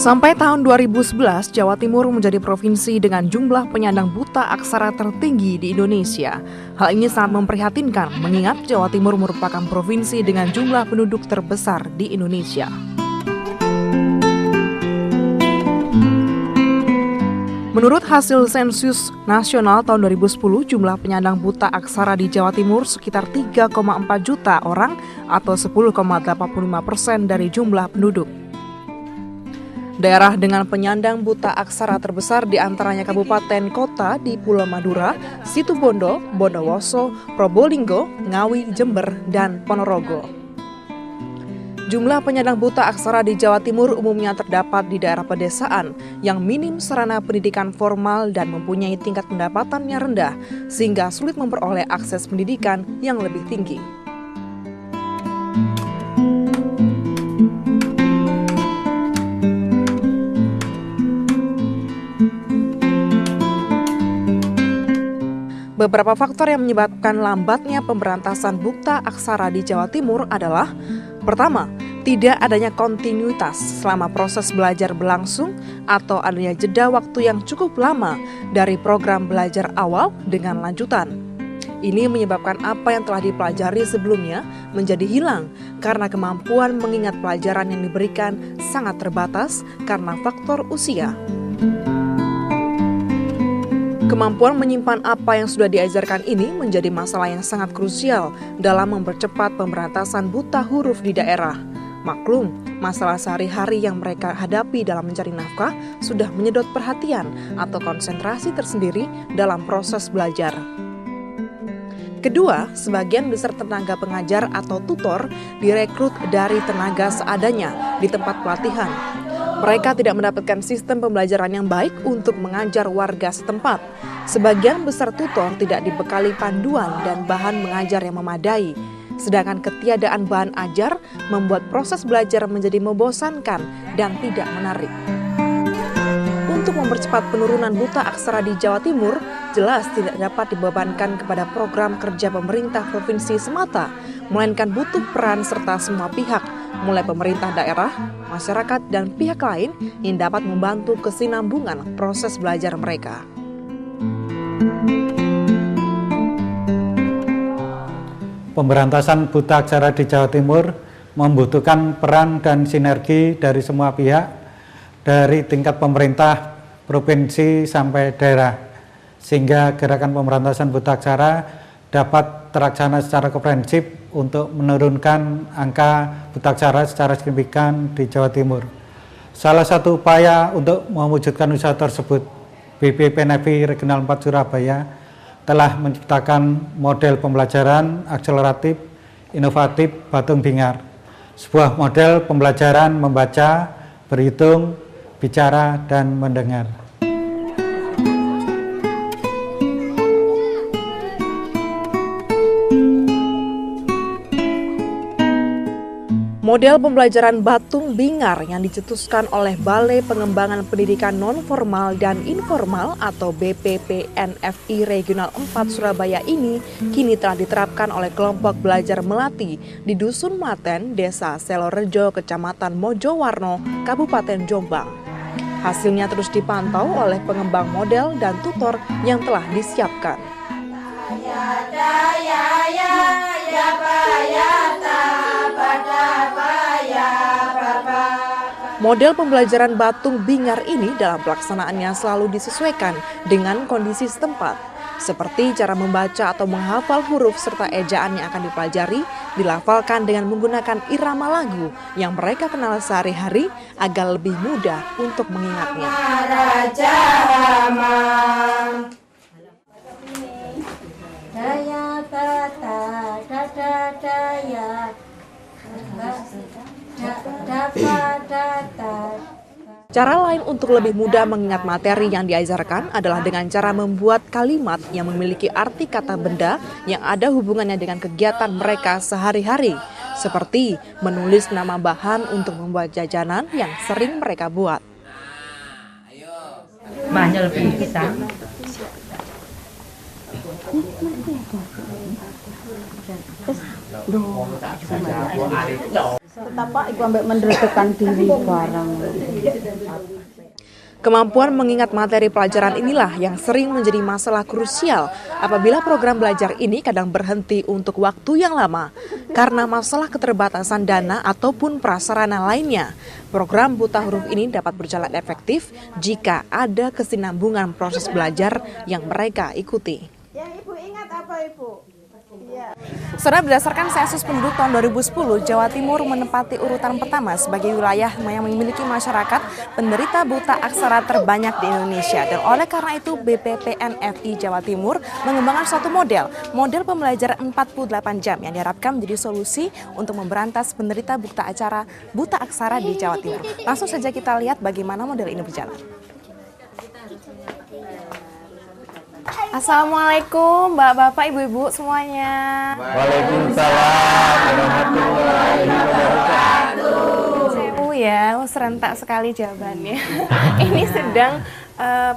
Sampai tahun 2011, Jawa Timur menjadi provinsi dengan jumlah penyandang buta aksara tertinggi di Indonesia. Hal ini sangat memprihatinkan mengingat Jawa Timur merupakan provinsi dengan jumlah penduduk terbesar di Indonesia. Menurut hasil sensus nasional tahun 2010, jumlah penyandang buta aksara di Jawa Timur sekitar 3,4 juta orang atau 10,85% dari jumlah penduduk. Daerah dengan penyandang buta aksara terbesar di antaranya kabupaten kota di Pulau Madura, Situbondo, Bondowoso, Probolinggo, Ngawi, Jember, dan Ponorogo. Jumlah penyandang buta aksara di Jawa Timur umumnya terdapat di daerah pedesaan yang minim sarana pendidikan formal dan mempunyai tingkat pendapatan yang rendah sehingga sulit memperoleh akses pendidikan yang lebih tinggi. Beberapa faktor yang menyebabkan lambatnya pemberantasan buta aksara di Jawa Timur adalah: pertama, tidak adanya kontinuitas selama proses belajar berlangsung atau adanya jeda waktu yang cukup lama dari program belajar awal dengan lanjutan. Ini menyebabkan apa yang telah dipelajari sebelumnya menjadi hilang karena kemampuan mengingat pelajaran yang diberikan sangat terbatas karena faktor usia. Kemampuan menyimpan apa yang sudah diajarkan ini menjadi masalah yang sangat krusial dalam mempercepat pemberantasan buta huruf di daerah. Maklum, masalah sehari-hari yang mereka hadapi dalam mencari nafkah sudah menyedot perhatian atau konsentrasi tersendiri dalam proses belajar. Kedua, sebagian besar tenaga pengajar atau tutor direkrut dari tenaga seadanya di tempat pelatihan. Mereka tidak mendapatkan sistem pembelajaran yang baik untuk mengajar warga setempat. Sebagian besar tutor tidak dibekali panduan dan bahan mengajar yang memadai. Sedangkan ketiadaan bahan ajar membuat proses belajar menjadi membosankan dan tidak menarik. Untuk mempercepat penurunan buta aksara di Jawa Timur, jelas tidak dapat dibebankan kepada program kerja pemerintah provinsi semata, melainkan butuh peran serta semua pihak, mulai pemerintah daerah, masyarakat, dan pihak lain yang dapat membantu kesinambungan proses belajar mereka. Pemberantasan buta aksara di Jawa Timur membutuhkan peran dan sinergi dari semua pihak, dari tingkat pemerintah, provinsi, sampai daerah, sehingga gerakan pemberantasan buta aksara dapat terlaksana secara komprehensif untuk menurunkan angka buta aksara secara signifikan di Jawa Timur. Salah satu upaya untuk mewujudkan usaha tersebut, BPPNFI Regional 4 Surabaya telah menciptakan model pembelajaran akseleratif, inovatif Batung Bingar, sebuah model pembelajaran membaca, berhitung, bicara, dan mendengar. Model pembelajaran Batung Bingar yang dicetuskan oleh Balai Pengembangan Pendidikan Non-Formal dan Informal atau BPPNFI Regional 4 Surabaya ini kini telah diterapkan oleh kelompok belajar Melati di Dusun Maten, Desa Selorejo, Kecamatan Mojowarno, Kabupaten Jombang. Hasilnya terus dipantau oleh pengembang model dan tutor yang telah disiapkan. Model pembelajaran Batung Bingar ini dalam pelaksanaannya selalu disesuaikan dengan kondisi setempat, seperti cara membaca atau menghafal huruf serta ejaan yang akan dipelajari dilafalkan dengan menggunakan irama lagu yang mereka kenal sehari-hari agar lebih mudah untuk mengingatnya. Cara lain untuk lebih mudah mengingat materi yang diajarkan adalah dengan cara membuat kalimat yang memiliki arti kata benda yang ada hubungannya dengan kegiatan mereka sehari-hari, seperti menulis nama bahan untuk membuat jajanan yang sering mereka buat. Betapa iku ambek mendetekan diri barang. Kemampuan mengingat materi pelajaran inilah yang sering menjadi masalah krusial apabila program belajar ini kadang berhenti untuk waktu yang lama karena masalah keterbatasan dana ataupun prasarana lainnya. Program buta huruf ini dapat berjalan efektif jika ada kesinambungan proses belajar yang mereka ikuti. Ya, Ibu ingat apa, Ibu? Iya. Saudara, berdasarkan sensus penduduk tahun 2010, Jawa Timur menempati urutan pertama sebagai wilayah yang memiliki masyarakat penderita buta aksara terbanyak di Indonesia. Dan oleh karena itu, BPPN-FI Jawa Timur mengembangkan suatu model pembelajaran 48 jam yang diharapkan menjadi solusi untuk memberantas penderita buta aksara di Jawa Timur. Langsung saja kita lihat bagaimana model ini berjalan. Assalamualaikum Bapak, Ibu-Ibu semuanya. Waalaikumsalam warahmatullahi wabarakatuh. Sewu ya, serentak sekali jawabannya. Ini sedang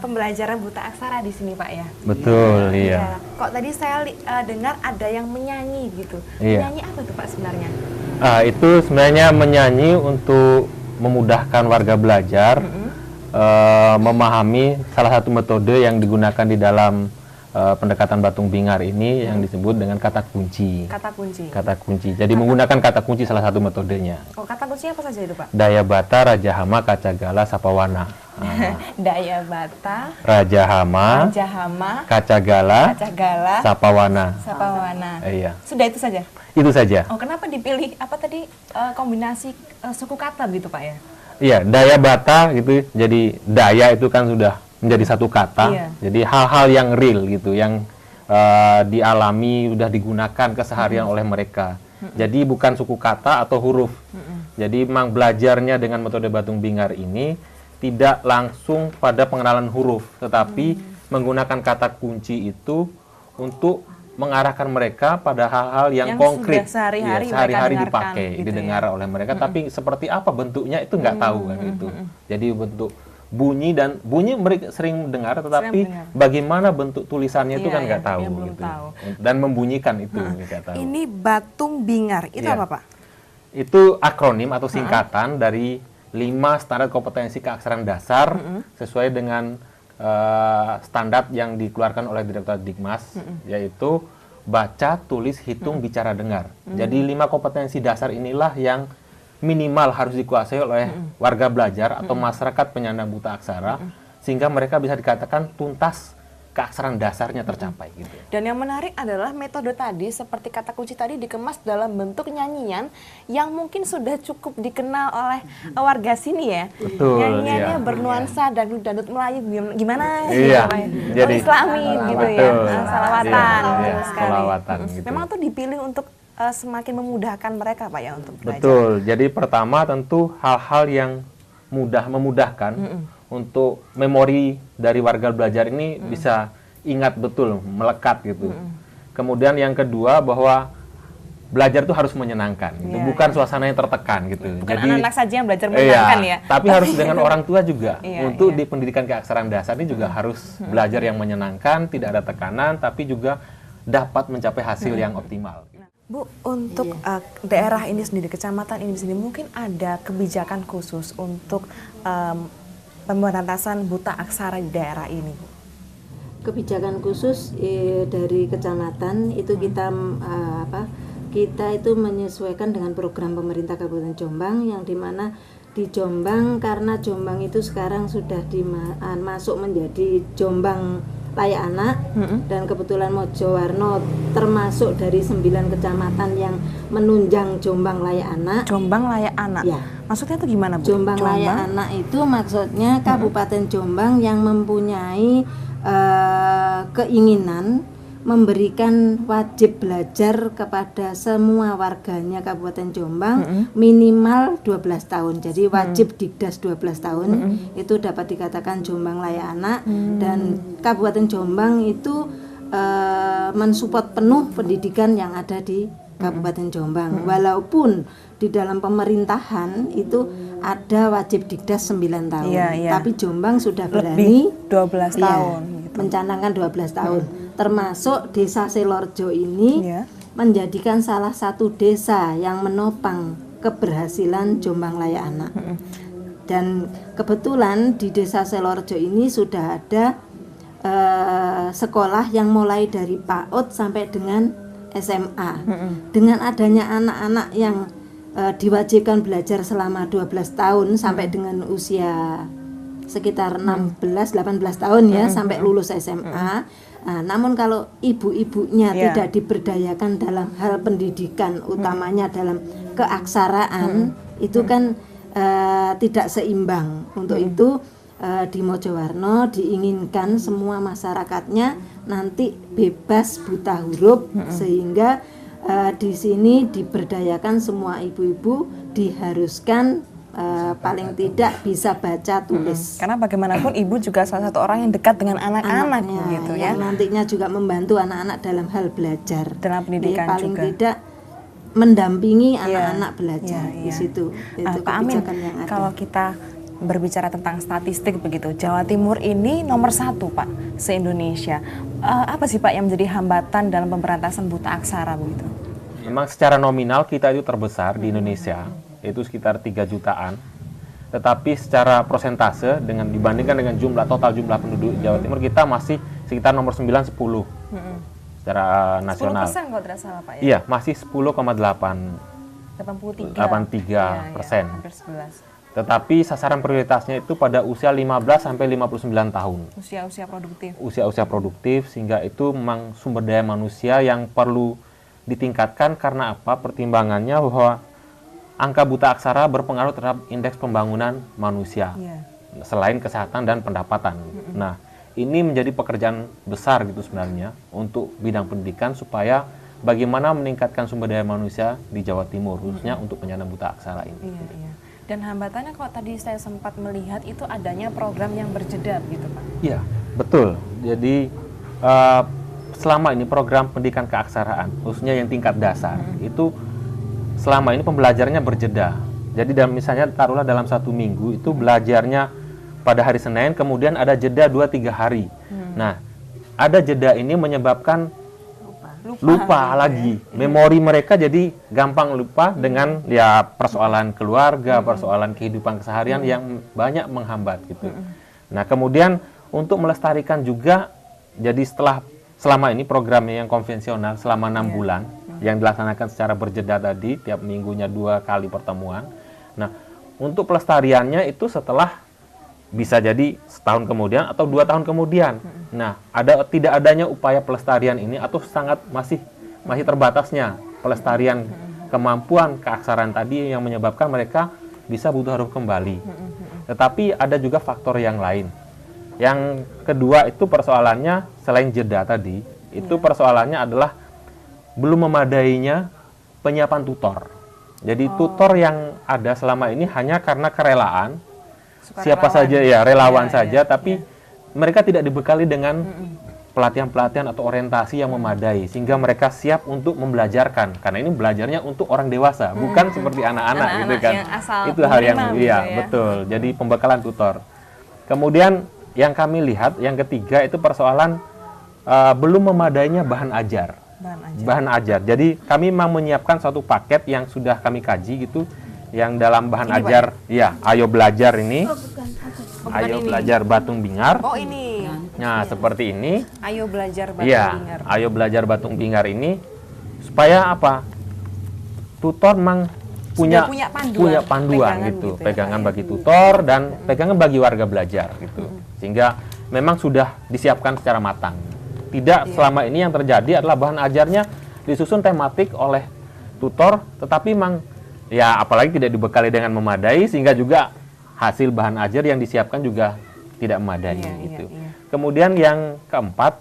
pembelajaran buta aksara di sini Pak ya? Betul, iya. Ya. Kok tadi saya dengar ada yang menyanyi gitu. Iya. Menyanyi apa itu Pak sebenarnya? Itu sebenarnya menyanyi untuk memudahkan warga belajar memahami salah satu metode yang digunakan di dalam pendekatan Batung Bingar ini yang disebut dengan kata kunci. Kata kunci. Kata kunci. Jadi menggunakan kata kunci salah satu metodenya. Oh, kata kuncinya apa saja itu Pak? Daya Bata, Raja Hama, Kacagala, Sapawana. Daya Bata, Raja Hama, Kacagala, Sapawana. Iya. Sudah itu saja? Itu saja. Oh, kenapa dipilih apa tadi kombinasi suku kata gitu Pak ya? Iya, Daya Bata gitu. Jadi daya itu kan sudah menjadi satu kata. Iya. Jadi hal-hal yang real gitu, yang dialami, sudah digunakan keseharian oleh mereka. Jadi bukan suku kata atau huruf. Jadi memang belajarnya dengan metode Batung Bingar ini tidak langsung pada pengenalan huruf, tetapi menggunakan kata kunci itu untuk mengarahkan mereka pada hal-hal yang konkret, sehari-hari dipakai, gitu didengar oleh mereka. Tapi seperti apa bentuknya itu nggak tahu kan gitu. Jadi bentuk bunyi mereka sering mendengar, tetapi bagaimana bentuk tulisannya itu kan nggak tahu gitu. Dan membunyikan itu nggak tahu. Ini Batung Bingar itu apa Pak? Itu akronim atau singkatan dari 5 standar kompetensi keaksaraan dasar sesuai dengan standar yang dikeluarkan oleh Direktorat Dikmas, yaitu baca, tulis, hitung, bicara, dengar. Jadi 5 kompetensi dasar inilah yang minimal harus dikuasai oleh warga belajar atau masyarakat penyandang buta aksara, sehingga mereka bisa dikatakan tuntas keaksaraan dasarnya tercapai gitu. Dan yang menarik adalah metode tadi seperti kata kunci tadi dikemas dalam bentuk nyanyian yang mungkin sudah cukup dikenal oleh warga sini ya. Betul. Nyanyiannya bernuansa dangdut Melayu gimana iya. Jadi Islami gitu ya. Salawatan sekali. Salawatan gitu. Memang tuh dipilih untuk semakin memudahkan mereka Pak ya untuk belajar. Betul. Jadi pertama tentu hal-hal yang memudahkan untuk memori dari warga belajar ini bisa ingat betul, melekat gitu. Kemudian yang kedua bahwa belajar itu harus menyenangkan, gitu. Bukan suasana yang tertekan gitu. Bukan anak-anak saja yang belajar menyenangkan ya. Tapi harus dengan orang tua juga. Untuk di pendidikan keaksaraan dasar ini juga harus belajar yang menyenangkan, tidak ada tekanan, tapi juga dapat mencapai hasil yang optimal. Bu, untuk daerah ini sendiri, kecamatan ini sendiri, mungkin ada kebijakan khusus untuk pemberantasan buta aksara di daerah ini? Kebijakan khusus dari kecamatan itu kita itu menyesuaikan dengan program pemerintah Kabupaten Jombang, yang dimana di Jombang, karena Jombang itu sekarang sudah masuk menjadi Jombang Layak Anak, dan kebetulan Mojowarno termasuk dari 9 kecamatan yang menunjang Jombang Layak Anak. Jombang Layak Anak? Ya. Maksudnya itu gimana Bu? Jombang Layak Anak itu maksudnya Kabupaten Jombang yang mempunyai keinginan memberikan wajib belajar kepada semua warganya Kabupaten Jombang minimal 12 tahun. Jadi wajib Dikdas 12 tahun itu dapat dikatakan Jombang Layak Anak. Dan Kabupaten Jombang itu mensupport penuh pendidikan yang ada di Kabupaten Jombang. Walaupun di dalam pemerintahan itu ada wajib Dikdas 9 tahun. Tapi Jombang sudah berani 12 tahun mencanangkan 12 tahun. termasuk Desa Selorjo ini menjadikan salah satu desa yang menopang keberhasilan Jombang Layak Anak. Dan kebetulan di Desa Selorjo ini sudah ada sekolah yang mulai dari PAUD sampai dengan SMA. Dengan adanya anak-anak yang diwajibkan belajar selama 12 tahun sampai dengan usia sekitar 16-18 tahun ya, sampai lulus SMA. Namun kalau ibu-ibunya tidak diberdayakan dalam hal pendidikan, utamanya dalam keaksaraan, itu kan tidak seimbang. Untuk itu di Mojowarno diinginkan semua masyarakatnya nanti bebas buta huruf, sehingga di sini diberdayakan semua ibu-ibu, diharuskan paling tidak bisa baca tulis. Karena bagaimanapun ibu juga salah satu orang yang dekat dengan anak-anak gitu ya. Yang nantinya juga membantu anak-anak dalam hal belajar. Dalam pendidikan paling juga. tidak mendampingi anak-anak belajar di situ. Itu Pak Amin, yang ada. kalau kita berbicara tentang statistik begitu, Jawa Timur ini nomor 1 Pak se-Indonesia. Apa sih Pak yang menjadi hambatan dalam pemberantasan buta aksara begitu? Memang secara nominal kita itu terbesar di Indonesia, itu sekitar 3 jutaan. Tetapi secara persentase dibandingkan dengan total jumlah penduduk Jawa Timur, kita masih sekitar nomor 9-10 secara nasional. 10% kalau tidak salah Pak ya? Iya, masih 10,83%. 83%. Hampir 11. Tetapi sasaran prioritasnya itu pada usia 15 sampai 59 tahun. Usia-usia produktif. Usia-usia produktif, sehingga itu memang sumber daya manusia yang perlu ditingkatkan. Karena apa? Pertimbangannya bahwa angka buta aksara berpengaruh terhadap indeks pembangunan manusia, selain kesehatan dan pendapatan. Nah, ini menjadi pekerjaan besar gitu sebenarnya untuk bidang pendidikan, supaya bagaimana meningkatkan sumber daya manusia di Jawa Timur, khususnya untuk penyandang buta aksara ini. Dan hambatannya kalau tadi saya sempat melihat itu adanya program yang berjeda gitu Pak. Iya, betul. Jadi selama ini program pendidikan keaksaraan, khususnya yang tingkat dasar, itu selama ini pembelajarannya berjeda. Jadi misalnya taruhlah dalam 1 minggu itu belajarnya pada hari Senin, kemudian ada jeda 2-3 hari. Nah, ada jeda ini menyebabkan lupa lagi. Memori mereka jadi gampang lupa dengan persoalan keluarga, persoalan kehidupan keseharian yang banyak menghambat gitu. Nah, kemudian untuk melestarikan juga, jadi selama ini programnya yang konvensional selama 6 bulan yang dilaksanakan secara berjeda tadi, tiap minggunya 2 kali pertemuan. Nah, untuk pelestariannya itu setelah bisa jadi setahun kemudian atau 2 tahun kemudian. Nah, tidak adanya upaya pelestarian ini, atau masih terbatasnya pelestarian kemampuan keaksaraan tadi yang menyebabkan mereka bisa buta huruf kembali. Tetapi ada juga faktor yang lain. Yang kedua itu persoalannya selain jeda tadi, itu persoalannya adalah belum memadainya penyiapan tutor. Jadi tutor yang ada selama ini hanya karena kerelaan, siapa saja relawan saja, tapi mereka tidak dibekali dengan pelatihan-pelatihan atau orientasi yang memadai, sehingga mereka siap untuk membelajarkan. Karena ini belajarnya untuk orang dewasa, bukan seperti anak-anak gitu kan. Itu hal yang betul. Jadi pembekalan tutor. Kemudian yang kami lihat yang ketiga itu persoalan belum memadainya bahan ajar. Bahan ajar. Jadi kami memang menyiapkan satu paket yang sudah kami kaji gitu, yang dalam bahan ajar, Ayo Belajar ini. Ayo Belajar Batung Bingar. Oh, ini. Nah, seperti ini. Ayo Belajar Batung Bingar. Ayo Belajar Batung Bingar ini supaya apa? Tutor memang punya panduan gitu, pegangan bagi tutor dan pegangan bagi warga belajar gitu. Sehingga memang sudah disiapkan secara matang. Tidak selama ini yang terjadi adalah bahan ajarnya disusun tematik oleh tutor, tetapi memang apalagi tidak dibekali dengan memadai, sehingga juga hasil bahan ajar yang disiapkan juga tidak memadai gitu. Kemudian yang keempat,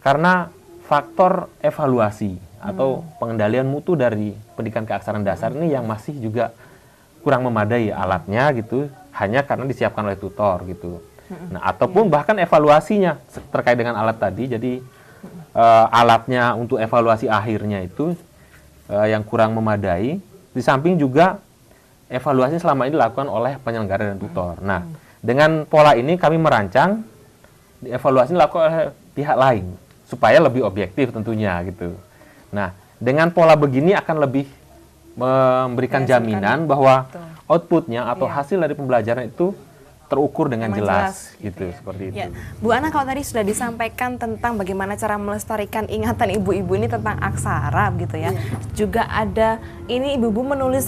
karena faktor evaluasi atau pengendalian mutu dari pendidikan keaksaraan dasar ini yang masih juga kurang memadai alatnya gitu, hanya karena disiapkan oleh tutor gitu. Nah, ataupun bahkan evaluasinya terkait dengan alat tadi, jadi alatnya untuk evaluasi akhirnya itu yang kurang memadai. Di samping juga evaluasi selama ini dilakukan oleh penyelenggara dan tutor. Nah, dengan pola ini kami merancang evaluasi dilakukan oleh pihak lain. supaya lebih objektif tentunya gitu. Nah, dengan pola begini akan lebih memberikan jaminan bahwa outputnya atau hasil dari pembelajaran itu terukur dengan jelas gitu, seperti itu. Ya. Bu Ana, kalau tadi sudah disampaikan tentang bagaimana cara melestarikan ingatan ibu-ibu ini tentang aksara gitu ya. Juga ada ini ibu-ibu menulis